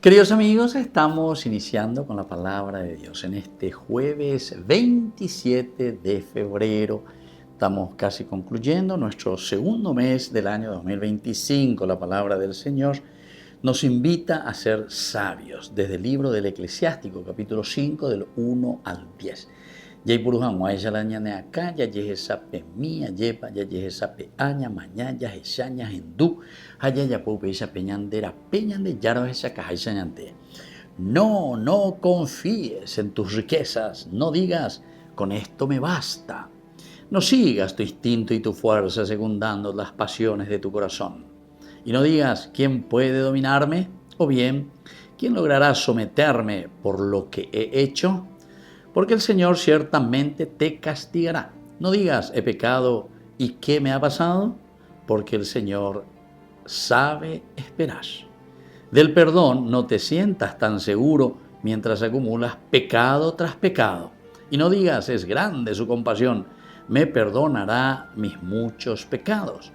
Queridos amigos, estamos iniciando con la palabra de Dios en este jueves 27 de febrero. Estamos casi concluyendo nuestro segundo mes del año 2025. La palabra del Señor nos invita a ser sabios desde el libro del Eclesiástico, capítulo 5, del 1 al 10. Yay puruhan guaya la ñane acá, ya yehesape mía, yepa, ya yehesape aña, mañana, ya hesaña, hindú, haya ya pupe esa peñandera, peñande, yaro esa caja ente. No confíes en tus riquezas, no digas, con esto me basta. No sigas tu instinto y tu fuerza secundando las pasiones de tu corazón. Y no digas, ¿quién puede dominarme? O bien, ¿quién logrará someterme por lo que he hecho? Porque el Señor ciertamente te castigará. No digas, he pecado, ¿y qué me ha pasado? Porque el Señor sabe esperar. Del perdón no te sientas tan seguro mientras acumulas pecado tras pecado. Y no digas, es grande su compasión, me perdonará mis muchos pecados.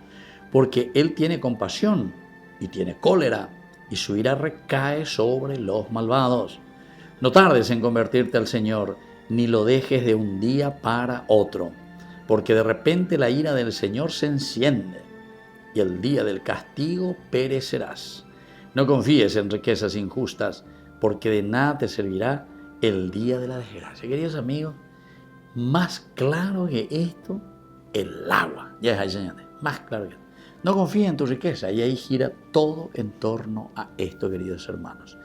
Porque Él tiene compasión y tiene cólera, y su ira recae sobre los malvados. No tardes en convertirte al Señor, ni lo dejes de un día para otro, porque de repente la ira del Señor se enciende, y el día del castigo perecerás. No confíes en riquezas injustas, porque de nada te servirá el día de la desgracia. Queridos amigos, más claro que esto, el agua. Ya es ahí, señores, más claro que esto. No confíes en tu riqueza, y ahí gira todo en torno a esto, queridos hermanos.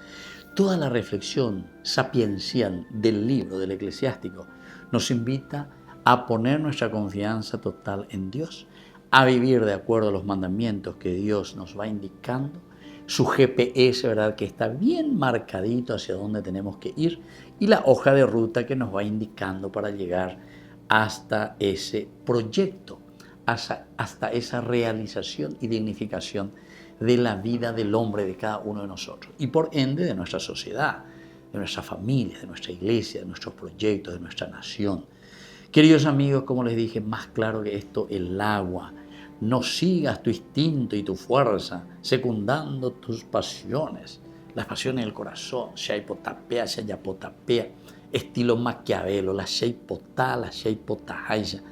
Toda la reflexión sapiencial del libro del Eclesiástico nos invita a poner nuestra confianza total en Dios, a vivir de acuerdo a los mandamientos que Dios nos va indicando, su GPS, ¿verdad?, que está bien marcadito hacia dónde tenemos que ir, y la hoja de ruta que nos va indicando para llegar hasta ese proyecto, hasta esa realización y dignificación de la vida del hombre, de cada uno de nosotros, y por ende de nuestra sociedad, de nuestra familia, de nuestra iglesia, de nuestros proyectos, de nuestra nación. Queridos amigos, como les dije, más claro que esto, el agua. No sigas tu instinto y tu fuerza secundando tus pasiones, las pasiones del corazón, shaipotapea, shayapotapea, estilo Maquiavelo, la shaipotá, la shaipotahaya.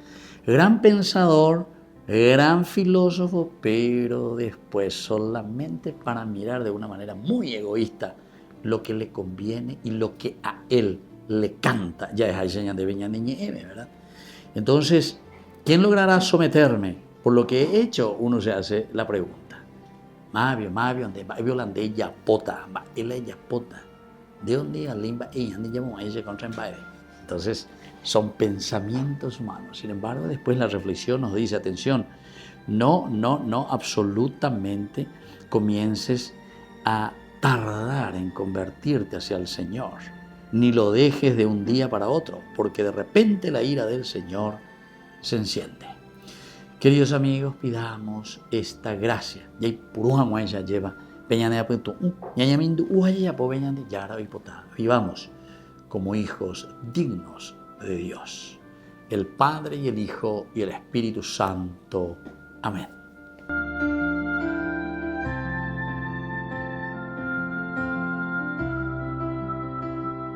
Gran pensador, gran filósofo, pero después solamente para mirar de una manera muy egoísta lo que le conviene y lo que a él le canta. Ya es ahí señal de Beñaniñe, ¿verdad? Entonces, ¿quién logrará someterme por lo que he hecho? Uno se hace la pregunta. Mavio, ande violande yapota, va ella yapota. ¿De dónde alimba ella ande llamo a ella contra embaide? Entonces, son pensamientos humanos. Sin embargo, después la reflexión nos dice, atención, no, absolutamente comiences a tardar en convertirte hacia el Señor, ni lo dejes de un día para otro, porque de repente la ira del Señor se enciende. Queridos amigos, pidamos esta gracia. Y puruja ella lleva vivamos como hijos dignos de Dios, el Padre y el Hijo y el Espíritu Santo. Amén.